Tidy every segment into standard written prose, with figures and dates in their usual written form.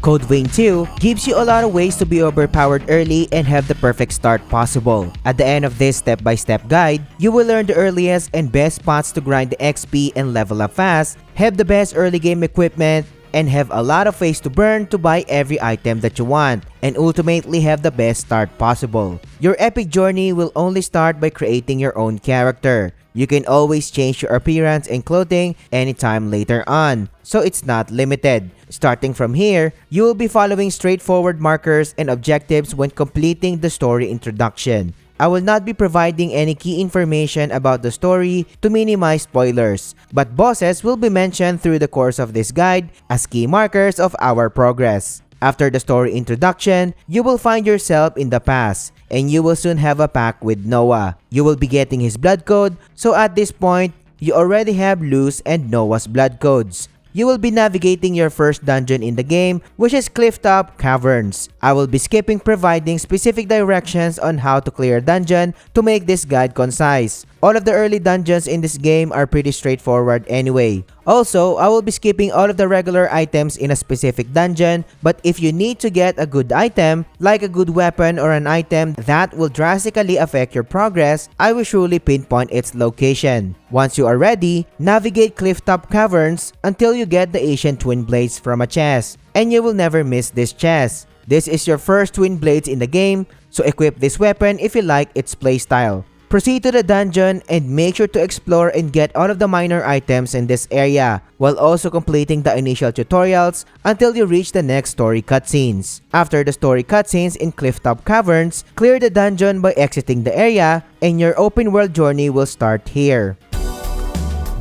Code Vein 2 gives you a lot of ways to be overpowered early and have the perfect start possible. At the end of this step-by-step guide, you will learn the earliest and best spots to grind the XP and level up fast, have the best early game equipment, and have a lot of ways to burn to buy every item that you want, and ultimately have the best start possible. Your epic journey will only start by creating your own character. You can always change your appearance and clothing anytime later on, so it's not limited. Starting from here, you will be following straightforward markers and objectives when completing the story introduction. I will not be providing any key information about the story to minimize spoilers, but bosses will be mentioned through the course of this guide as key markers of our progress. After the story introduction, you will find yourself in the past, and you will soon have a pact with Noah. You will be getting his blood code, so at this point, you already have Luz and Noah's blood codes. You will be navigating your first dungeon in the game, which is Clifftop Caverns. I will be skipping providing specific directions on how to clear a dungeon to make this guide concise. All of the early dungeons in this game are pretty straightforward anyway. Also, I will be skipping all of the regular items in a specific dungeon, but if you need to get a good item, like a good weapon or an item that will drastically affect your progress, I will surely pinpoint its location. Once you are ready, navigate Clifftop Caverns until you get the ancient twin blades from a chest, and you will never miss this chest. This is your first twin blades in the game, so equip this weapon if you like its playstyle. Proceed to the dungeon and make sure to explore and get all of the minor items in this area, while also completing the initial tutorials until you reach the next story cutscenes. After the story cutscenes in Clifftop Caverns, clear the dungeon by exiting the area, and your open world journey will start here.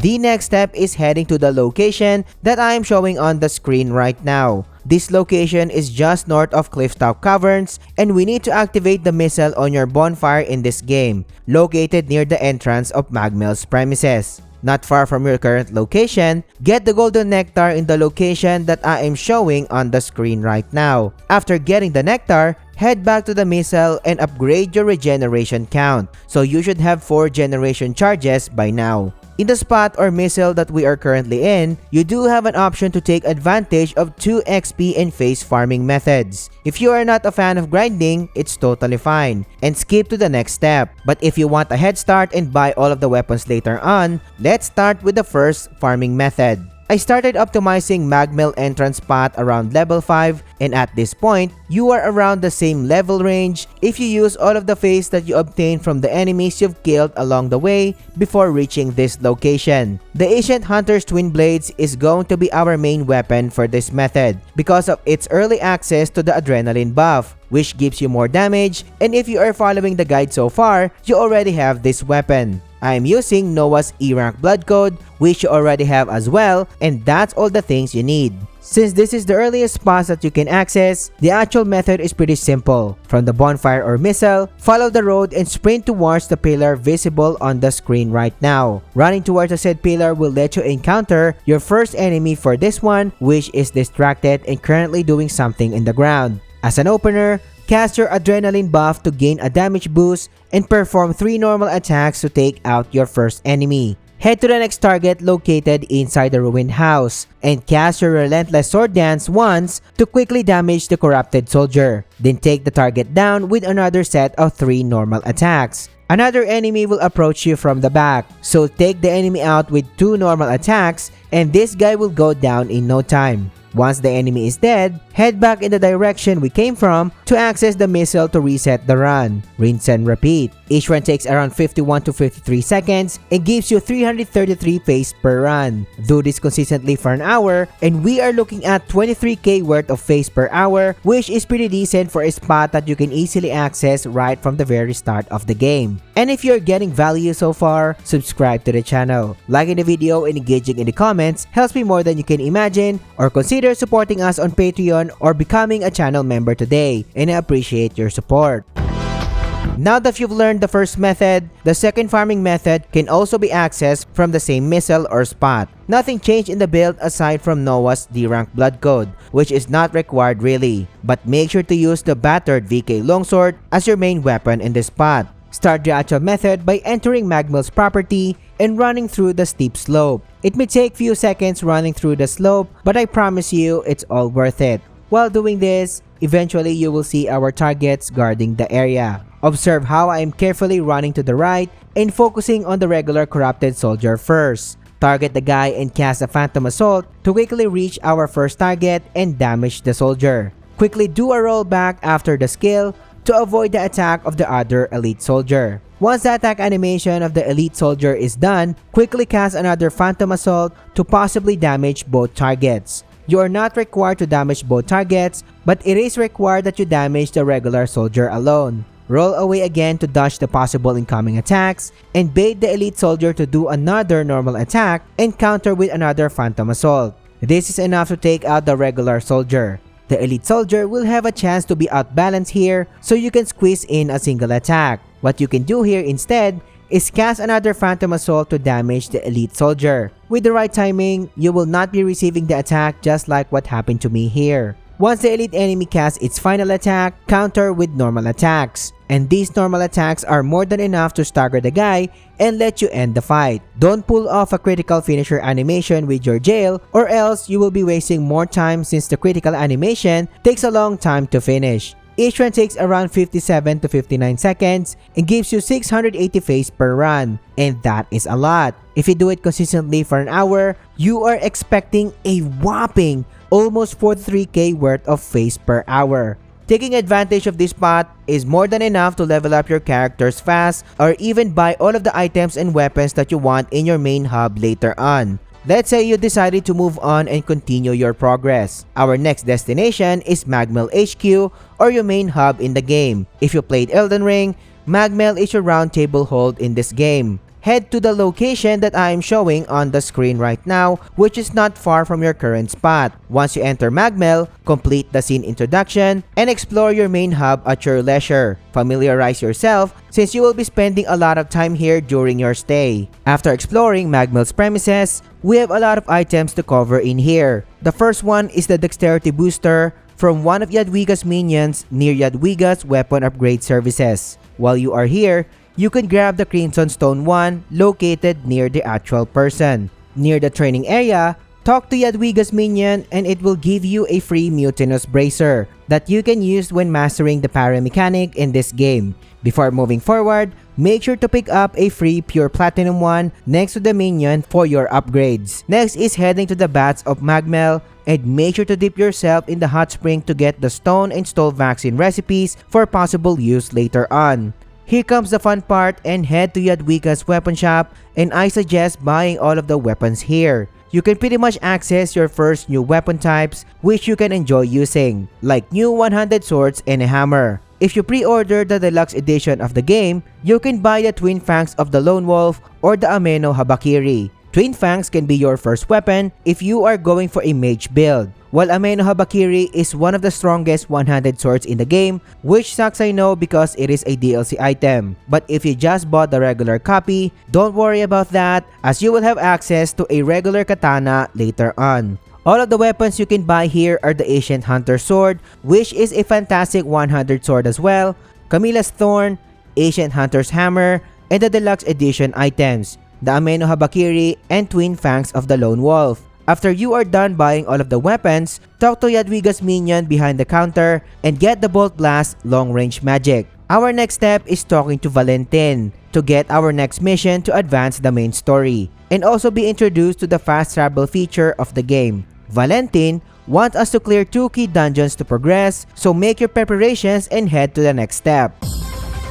The next step is heading to the location that I am showing on the screen right now. This location is just north of Clifftop Caverns, and we need to activate the missile on your bonfire in this game, located near the entrance of Magmell's premises. Not far from your current location, get the golden nectar in the location that I am showing on the screen right now. After getting the nectar, head back to the missile and upgrade your regeneration count, so you should have 4 generation charges by now. In the spot or missile that we are currently in, you do have an option to take advantage of 2 XP and phase farming methods. If you are not a fan of grinding, it's totally fine, and skip to the next step. But if you want a head start and buy all of the weapons later on, let's start with the first farming method. I started optimizing Magmell entrance spot around level 5, and at this point, you are around the same level range if you use all of the phase that you obtain from the enemies you've killed along the way before reaching this location. The Ancient Hunter's Twin Blades is going to be our main weapon for this method because of its early access to the adrenaline buff, which gives you more damage, and if you are following the guide so far, you already have this weapon. I am using Noah's E-Rank blood code, which you already have as well, and that's all the things you need. Since this is the earliest spots that you can access, the actual method is pretty simple. From the bonfire or missile, follow the road and sprint towards the pillar visible on the screen right now. Running towards the said pillar will let you encounter your first enemy for this one, which is distracted and currently doing something in the ground. As an opener, cast your adrenaline buff to gain a damage boost and perform 3 normal attacks to take out your first enemy. Head to the next target located inside the ruined house and cast your relentless sword dance once to quickly damage the corrupted soldier. Then take the target down with another set of 3 normal attacks. Another enemy will approach you from the back, so take the enemy out with 2 normal attacks and this guy will go down in no time. Once the enemy is dead, head back in the direction we came from to access the missile to reset the run. Rinse and repeat. Each run takes around 51 to 53 seconds and gives you 333 phase per run. Do this consistently for an hour and we are looking at 23k worth of phase per hour, which is pretty decent for a spot that you can easily access right from the very start of the game. And if you're getting value so far, subscribe to the channel. Liking the video and engaging in the comments helps me more than you can imagine, or consider supporting us on Patreon or becoming a channel member today, and I appreciate your support. Now that you've learned the first method, the second farming method can also be accessed from the same missile or spot. Nothing changed in the build aside from Noah's D-Rank blood code, which is not required really, but make sure to use the battered VK longsword as your main weapon in this spot. Start the actual method by entering Magmell's property and running through the steep slope. It may take few seconds running through the slope, but I promise you it's all worth it. While doing this, eventually you will see our targets guarding the area. Observe how I am carefully running to the right and focusing on the regular corrupted soldier first. Target the guy and cast a phantom assault to quickly reach our first target and damage the soldier. Quickly do a rollback after the skill to avoid the attack of the other elite soldier. Once the attack animation of the elite soldier is done, quickly cast another phantom assault to possibly damage both targets. You are not required to damage both targets, but it is required that you damage the regular soldier alone. Roll away again to dodge the possible incoming attacks, and bait the elite soldier to do another normal attack and counter with another phantom assault. This is enough to take out the regular soldier. The elite soldier will have a chance to be outbalanced here, so you can squeeze in a single attack. What you can do here instead is cast another phantom assault to damage the elite soldier. With the right timing, you will not be receiving the attack just like what happened to me here. Once the elite enemy casts its final attack, counter with normal attacks. And these normal attacks are more than enough to stagger the guy and let you end the fight. Don't pull off a critical finisher animation with your jail, or else you will be wasting more time since the critical animation takes a long time to finish. Each run takes around 57 to 59 seconds and gives you 680 phase per run, and that is a lot. If you do it consistently for an hour, you are expecting a whopping almost 43k worth of phase per hour. Taking advantage of this spot is more than enough to level up your characters fast or even buy all of the items and weapons that you want in your main hub later on. Let's say you decided to move on and continue your progress. Our next destination is Magmell HQ, or your main hub in the game. If you played Elden Ring, Magmell is your round table hold in this game. Head to the location that I am showing on the screen right now, which is not far from your current spot. Once you enter Magmell, complete the scene introduction and explore your main hub at your leisure. Familiarize yourself since you will be spending a lot of time here during your stay. After exploring Magmell's premises, we have a lot of items to cover in here. The first one is the dexterity booster from one of Jadwiga's minions near Jadwiga's weapon upgrade services. While you are here, you can grab the Crimson Stone one located near the actual person. Near the training area, talk to Jadwiga's minion and it will give you a free Mutinous Bracer that you can use when mastering the parry mechanic in this game. Before moving forward, make sure to pick up a free Pure Platinum one next to the minion for your upgrades. Next is heading to the baths of Magmell, and make sure to dip yourself in the hot spring to get the stone and stole vaccine recipes for possible use later on. Here comes the fun part, and head to Jadwiga's weapon shop, and I suggest buying all of the weapons here. You can pretty much access your first new weapon types which you can enjoy using, like new one-handed swords and a hammer. If you pre-order the deluxe edition of the game, you can buy the Twin Fangs of the Lone Wolf or the Ameno Habakiri. Twin Fangs can be your first weapon if you are going for a mage build, while Ameno Habakiri is one of the strongest one-handed swords in the game, which sucks I know because it is a DLC item. But if you just bought the regular copy, don't worry about that as you will have access to a regular katana later on. All of the weapons you can buy here are the Ancient Hunter Sword, which is a fantastic one-handed sword as well, Camilla's Thorn, Ancient Hunter's Hammer, and the deluxe edition items, the Ameno Habakiri and Twin Fangs of the Lone Wolf. After you are done buying all of the weapons, talk to Jadwiga's minion behind the counter and get the Bolt Blast long-range magic. Our next step is talking to Valentine to get our next mission to advance the main story and also be introduced to the fast travel feature of the game. Valentine wants us to clear 2 key dungeons to progress, so make your preparations and head to the next step.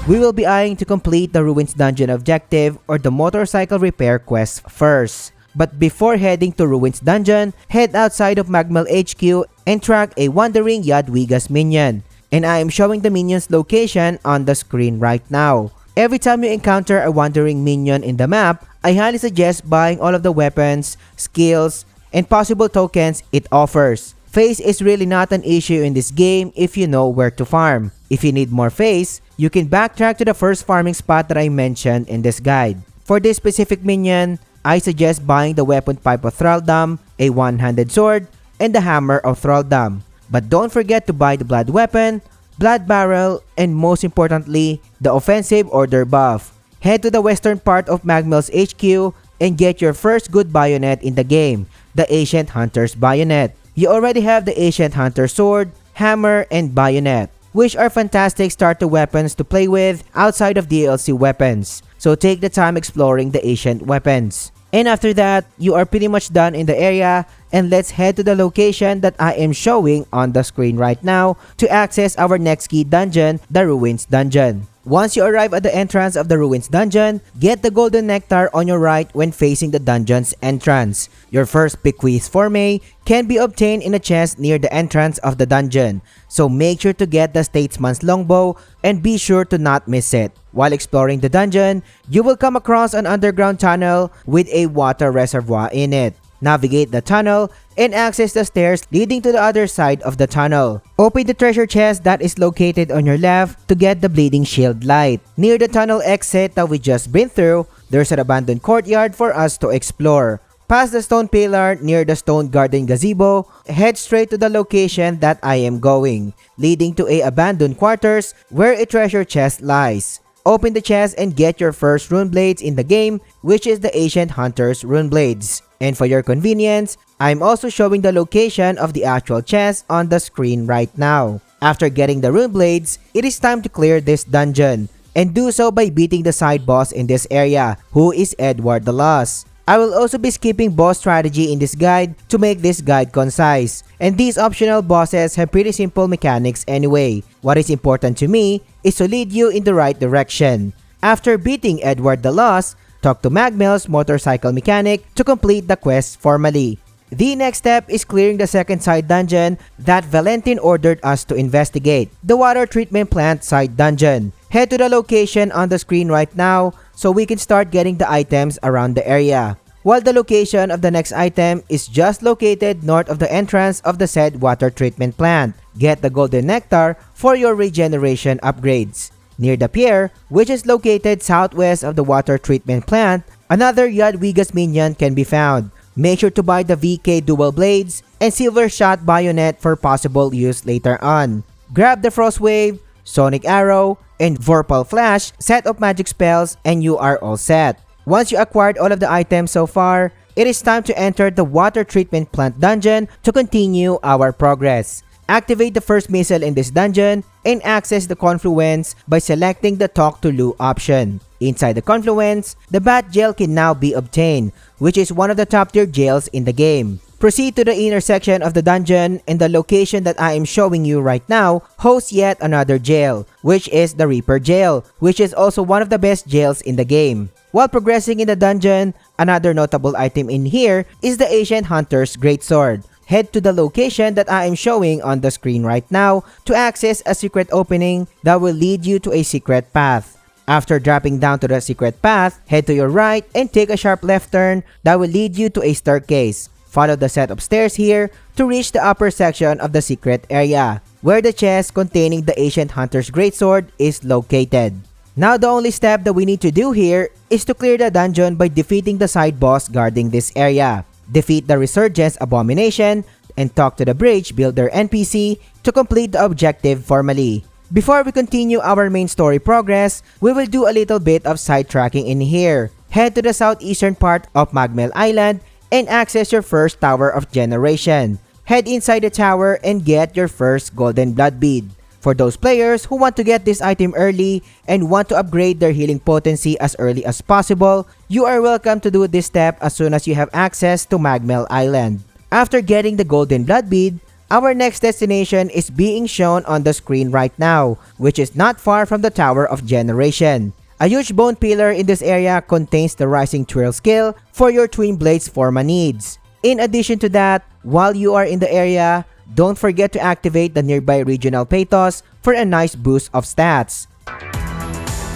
We will be eyeing to complete the Ruins Dungeon objective or the motorcycle repair quest first. But before heading to Ruins Dungeon, head outside of Magmell HQ and track a wandering Jadwiga's minion. And I am showing the minion's location on the screen right now. Every time you encounter a wandering minion in the map, I highly suggest buying all of the weapons, skills, and possible tokens it offers. Phase is really not an issue in this game if you know where to farm. If you need more phase, you can backtrack to the first farming spot that I mentioned in this guide. For this specific minion, I suggest buying the weapon pipe of Thraldom, a one-handed sword, and the hammer of Thraldom. But don't forget to buy the blood weapon, blood barrel, and most importantly, the offensive order buff. Head to the western part of Magmell's HQ and get your first good bayonet in the game, the Ancient Hunter's Bayonet. You already have the Ancient Hunter Sword, hammer, and bayonet, which are fantastic starter weapons to play with outside of DLC weapons. So take the time exploring the ancient weapons. And after that, you are pretty much done in the area, and let's head to the location that I am showing on the screen right now to access our next key dungeon, the Ruins Dungeon. Once you arrive at the entrance of the Ruins Dungeon, get the Golden Nectar on your right when facing the dungeon's entrance. Your first bequeath forme can be obtained in a chest near the entrance of the dungeon, so make sure to get the Statesman's Longbow and be sure to not miss it. While exploring the dungeon, you will come across an underground tunnel with a water reservoir in it. Navigate the tunnel and access the stairs leading to the other side of the tunnel. Open the treasure chest that is located on your left to get the bleeding shield light. Near the tunnel exit that we just been through, there's an abandoned courtyard for us to explore. Past the stone pillar near the stone garden gazebo, head straight to the location that I am going, leading to a abandoned quarters where a treasure chest lies. Open the chest and get your first rune blades in the game, which is the Ancient Hunter's rune blades. And for your convenience, I'm also showing the location of the actual chest on the screen right now. After getting the rune blades, it is time to clear this dungeon, and do so by beating the side boss in this area, who is Edward the Lost. I will also be skipping boss strategy in this guide to make this guide concise, and these optional bosses have pretty simple mechanics anyway. What is important to me is to lead you in the right direction. After beating Edward the Lost, talk to Magmell's motorcycle mechanic to complete the quest formally. The next step is clearing the second side dungeon that Valentine ordered us to investigate, the water treatment plant side dungeon. Head to the location on the screen right now so we can start getting the items around the area. While the location of the next item is just located north of the entrance of the said water treatment plant. Get the Golden Nectar for your regeneration upgrades. Near the pier, which is located southwest of the water treatment plant, another Jadwiga's minion can be found. Make sure to buy the VK dual blades and silver shot bayonet for possible use later on. Grab the Frost Wave, Sonic Arrow, and Vorpal Flash set of magic spells and you are all set. Once you acquired all of the items so far, it is time to enter the water treatment plant dungeon to continue our progress. Activate the first missile in this dungeon and access the confluence by selecting the Talk to Lou option. Inside the confluence, the Bat Jail can now be obtained, which is one of the top tier jails in the game. Proceed to the inner section of the dungeon, and the location that I am showing you right now hosts yet another jail, which is the Reaper Jail, which is also one of the best jails in the game. While progressing in the dungeon, another notable item in here is the Ancient Hunter's Greatsword. Head to the location that I am showing on the screen right now to access a secret opening that will lead you to a secret path. After dropping down to the secret path, head to your right and take a sharp left turn that will lead you to a staircase. Follow the set of stairs here to reach the upper section of the secret area, where the chest containing the Ancient Hunter's Greatsword is located. Now the only step that we need to do here is to clear the dungeon by defeating the side boss guarding this area. Defeat the Resurgence Abomination and talk to the Bridge Builder NPC to complete the objective formally. Before we continue our main story progress, we will do a little bit of sidetracking in here. Head to the southeastern part of Magmell Island and access your first Tower of Generation. Head inside the tower and get your first Golden Blood Bead. For those players who want to get this item early and want to upgrade their healing potency as early as possible, you are welcome to do this step as soon as you have access to Magmell Island. After getting the Golden Blood Bead, our next destination is being shown on the screen right now, which is not far from the Tower of Generation. A huge bone pillar in this area contains the Rising Twirl skill for your Twin Blades Forma needs. In addition to that, while you are in the area, don't forget to activate the nearby regional Pathos for a nice boost of stats.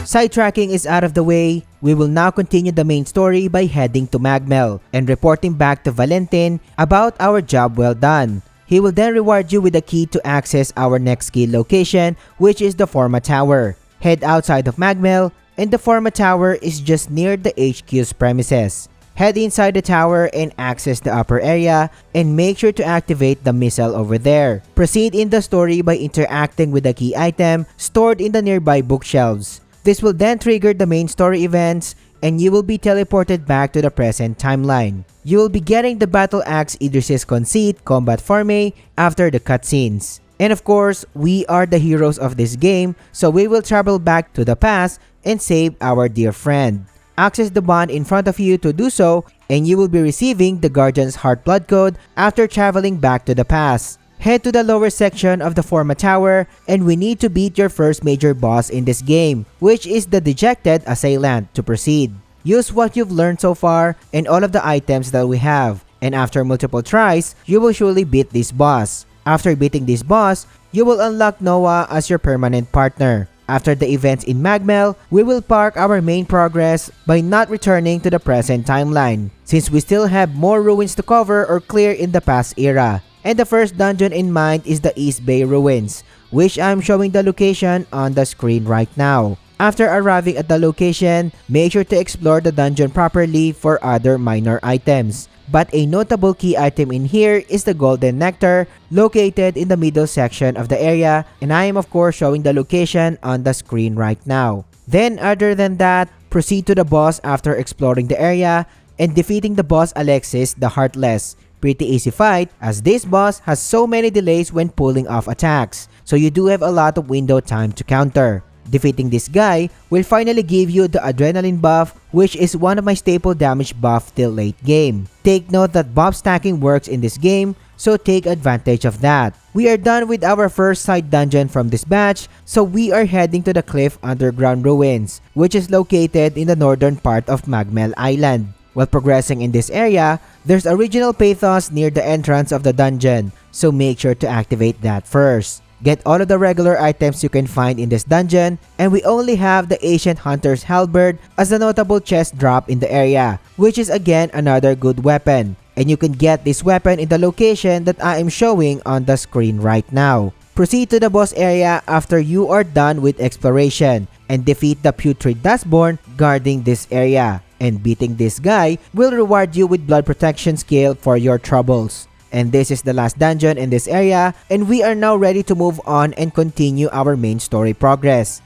Sidetracking is out of the way, we will now continue the main story by heading to Magmell and reporting back to Valentine about our job well done. He will then reward you with a key to access our next key location, which is the Forma Tower. Head outside of Magmell, and the Forma Tower is just near the HQ's premises. Head inside the tower and access the upper area and make sure to activate the missile over there. Proceed in the story by interacting with the key item stored in the nearby bookshelves. This will then trigger the main story events and you will be teleported back to the present timeline. You will be getting the Battle Axe Idris's Conceit combat forme after the cutscenes. And of course, we are the heroes of this game, so we will travel back to the past and save our dear friend. Access the bond in front of you to do so, and you will be receiving the Guardian's Heart Blood Code after traveling back to the past. Head to the lower section of the Forma Tower, and we need to beat your first major boss in this game, which is the Dejected Assailant, to proceed. Use what you've learned so far and all of the items that we have, and after multiple tries, you will surely beat this boss. After beating this boss, you will unlock Noah as your permanent partner. After the events in Magmell, we will park our main progress by not returning to the present timeline, since we still have more ruins to cover or clear in the past era. And the first dungeon in mind is the East Bay Ruins, which I'm showing the location on the screen right now. After arriving at the location, make sure to explore the dungeon properly for other minor items. But a notable key item in here is the Golden Nectar, located in the middle section of the area, and I am of course showing the location on the screen right now. Then other than that, proceed to the boss after exploring the area and defeating the boss Alexis the Heartless. Pretty easy fight as this boss has so many delays when pulling off attacks, so you do have a lot of window time to counter. Defeating this guy will finally give you the adrenaline buff, which is one of my staple damage buff till late game. Take note that buff stacking works in this game, so take advantage of that. We are done with our first side dungeon from this batch, so we are heading to the Cliff Underground Ruins, which is located in the northern part of Magmell Island. While progressing in this area, there's a regional pathos near the entrance of the dungeon, so make sure to activate that first. Get all of the regular items you can find in this dungeon, and we only have the Ancient Hunter's Halberd as a notable chest drop in the area, which is again another good weapon. And you can get this weapon in the location that I am showing on the screen right now. Proceed to the boss area after you are done with exploration, and defeat the Putrid Dustborn guarding this area. And beating this guy will reward you with blood protection skill for your troubles. And this is the last dungeon in this area, and we are now ready to move on and continue our main story progress.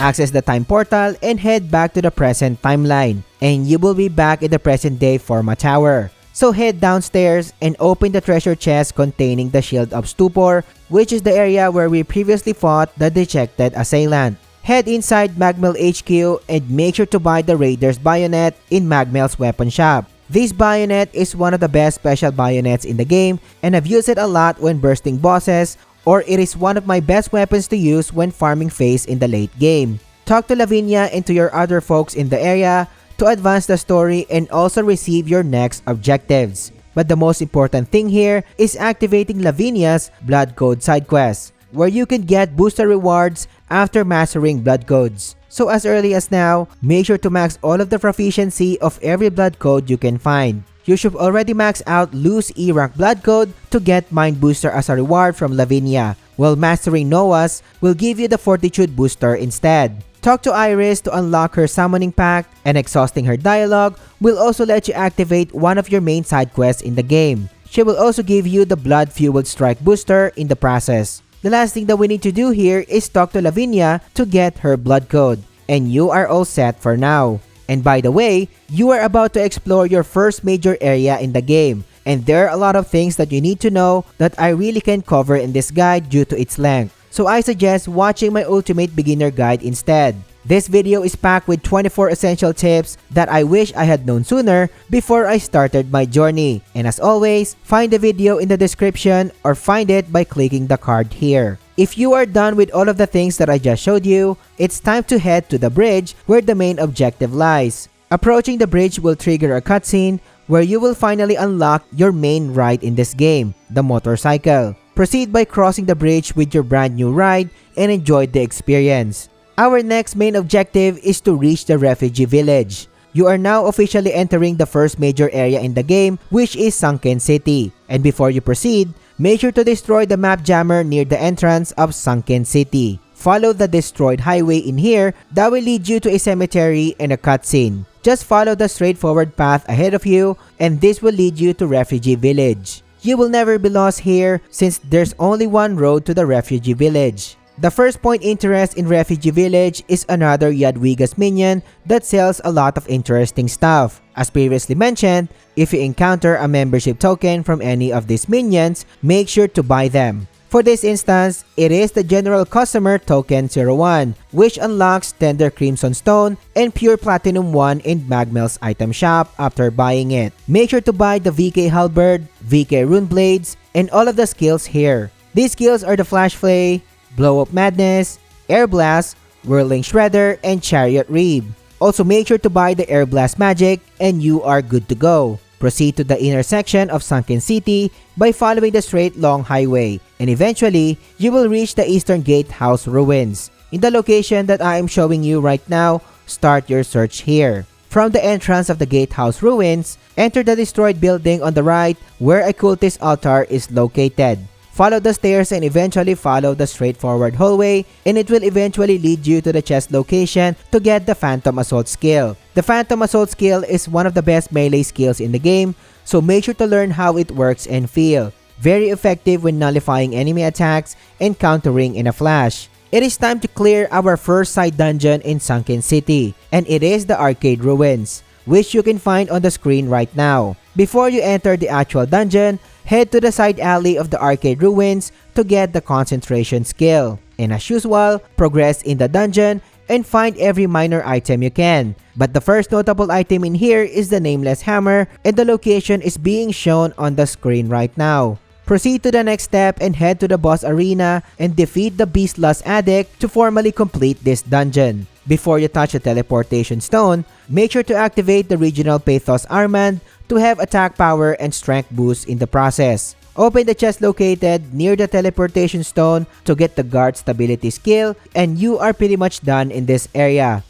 Access the time portal and head back to the present timeline, and you will be back in the present day Forma Tower. So head downstairs and open the treasure chest containing the Shield of Stupor, which is the area where we previously fought the Dejected Assailant. Head inside Magmell HQ and make sure to buy the Raider's Bayonet in Magmell's weapon shop. This bayonet is one of the best special bayonets in the game, and I've used it a lot when bursting bosses, or it is one of my best weapons to use when farming phase in the late game. Talk to Lavinia and to your other folks in the area to advance the story and also receive your next objectives. But the most important thing here is activating Lavinia's Blood Code side quest, where you can get booster rewards after mastering blood codes. So as early as now, make sure to max all of the proficiency of every blood code you can find. You should already max out loose E rank blood code to get Mind Booster as a reward from Lavinia, while mastering Noah's will give you the Fortitude booster instead. Talk to Iris to unlock her summoning pack, and exhausting her dialogue will also let you activate one of your main side quests in the game. She will also give you the Blood Fueled Strike booster in the process. The last thing that we need to do here is talk to Lavinia to get her blood code, and you are all set for now. And by the way, you are about to explore your first major area in the game, and there are a lot of things that you need to know that I really can't cover in this guide due to its length. So I suggest watching my Ultimate Beginner Guide instead. This video is packed with 24 essential tips that I wish I had known sooner before I started my journey. And as always, find the video in the description or find it by clicking the card here. If you are done with all of the things that I just showed you, it's time to head to the bridge where the main objective lies. Approaching the bridge will trigger a cutscene where you will finally unlock your main ride in this game, the motorcycle. Proceed by crossing the bridge with your brand new ride and enjoy the experience. Our next main objective is to reach the Refugee Village. You are now officially entering the first major area in the game, which is Sunken City. And before you proceed, make sure to destroy the map jammer near the entrance of Sunken City. Follow the destroyed highway in here that will lead you to a cemetery and a cutscene. Just follow the straightforward path ahead of you, and this will lead you to Refugee Village. You will never be lost here since there's only one road to the Refugee Village. The first point interest in Refugee Village is another Jadwiga's minion that sells a lot of interesting stuff. As previously mentioned, if you encounter a membership token from any of these minions, make sure to buy them. For this instance, it is the General Customer Token 01, which unlocks Tender Crimson Stone and Pure Platinum 1 in Magmell's item shop after buying it. Make sure to buy the VK Halberd, VK Rune Blades, and all of the skills here. These skills are the Flash Flay, Blow Up Madness, Air Blast, Whirling Shredder, and Chariot Reeve. Also make sure to buy the Air Blast magic and you are good to go. Proceed to the intersection of Sunken City by following the straight long highway, and eventually, you will reach the Eastern Gatehouse ruins. In the location that I am showing you right now, start your search here. From the entrance of the Gatehouse ruins, enter the destroyed building on the right where a cultist altar is located. Follow the stairs and eventually follow the straightforward hallway, and it will eventually lead you to the chest location to get the Phantom Assault skill. The Phantom Assault skill is one of the best melee skills in the game, so make sure to learn how it works and feel. Very effective when nullifying enemy attacks and countering in a flash. It is time to clear our first side dungeon in Sunken City, and it is the Arcade Ruins, which you can find on the screen right now. Before you enter the actual dungeon, head to the side alley of the Arcade Ruins to get the concentration skill. And as usual, progress in the dungeon and find every minor item you can. But the first notable item in here is the Nameless Hammer, and the location is being shown on the screen right now. Proceed to the next step and head to the boss arena and defeat the Beastlust Addict to formally complete this dungeon. Before you touch the teleportation stone, make sure to activate the regional Pathos Armband to have attack power and strength boost in the process. Open the chest located near the teleportation stone to get the guard stability skill, and you are pretty much done in this area.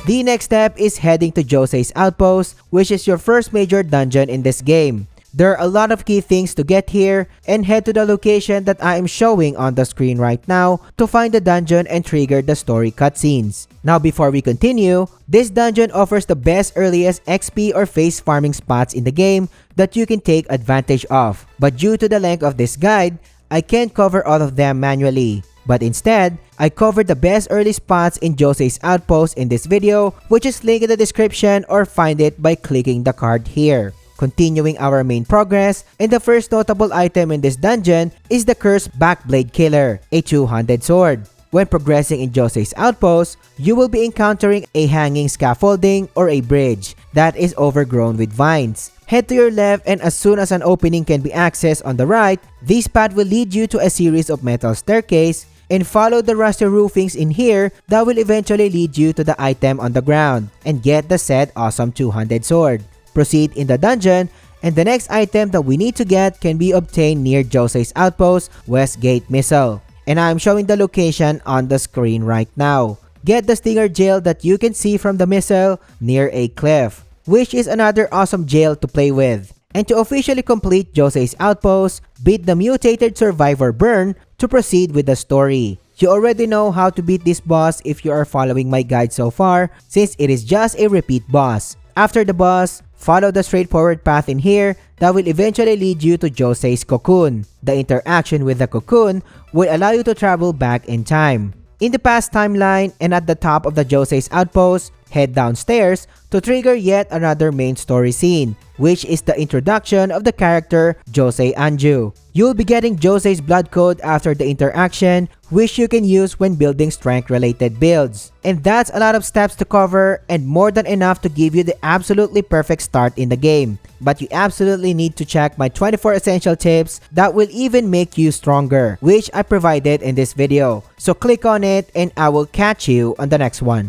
The next step is heading to Josee's Outpost, which is your first major dungeon in this game. There are a lot of key things to get here, and head to the location that I am showing on the screen right now to find the dungeon and trigger the story cutscenes. Now before we continue, this dungeon offers the best earliest XP or face farming spots in the game that you can take advantage of. But due to the length of this guide, I can't cover all of them manually. But instead, I covered the best early spots in Josee's Outpost in this video, which is linked in the description, or find it by clicking the card here. Continuing our main progress, and the first notable item in this dungeon is the Cursed Backblade Killer, a two-handed sword. When progressing in Josee's Outpost, you will be encountering a hanging scaffolding or a bridge that is overgrown with vines. Head to your left, and as soon as an opening can be accessed on the right, this path will lead you to a series of metal staircase, and follow the rusty roofings in here that will eventually lead you to the item on the ground and get the said awesome two-handed sword. Proceed in the dungeon, and the next item that we need to get can be obtained near Josee's Outpost Westgate Missile, and I am showing the location on the screen right now. Get the Stinger Jail that you can see from the missile near a cliff, which is another awesome jail to play with. And to officially complete Josee's Outpost, beat the mutated Survivor Burn to proceed with the story. You already know how to beat this boss if you are following my guide so far, since it is just a repeat boss. After the boss, follow the straightforward path in here that will eventually lead you to Josee's Cocoon. The interaction with the Cocoon will allow you to travel back in time. In the past timeline, and at the top of the Josee's Outpost, head downstairs to trigger yet another main story scene, which is the introduction of the character Josee Anju. You'll be getting Josee's blood code after the interaction, which you can use when building strength related builds. And that's a lot of steps to cover, and more than enough to give you the absolutely perfect start in the game. But you absolutely need to check my 24 essential tips that will even make you stronger, which I provided in this video. So click on it, and I will catch you on the next one.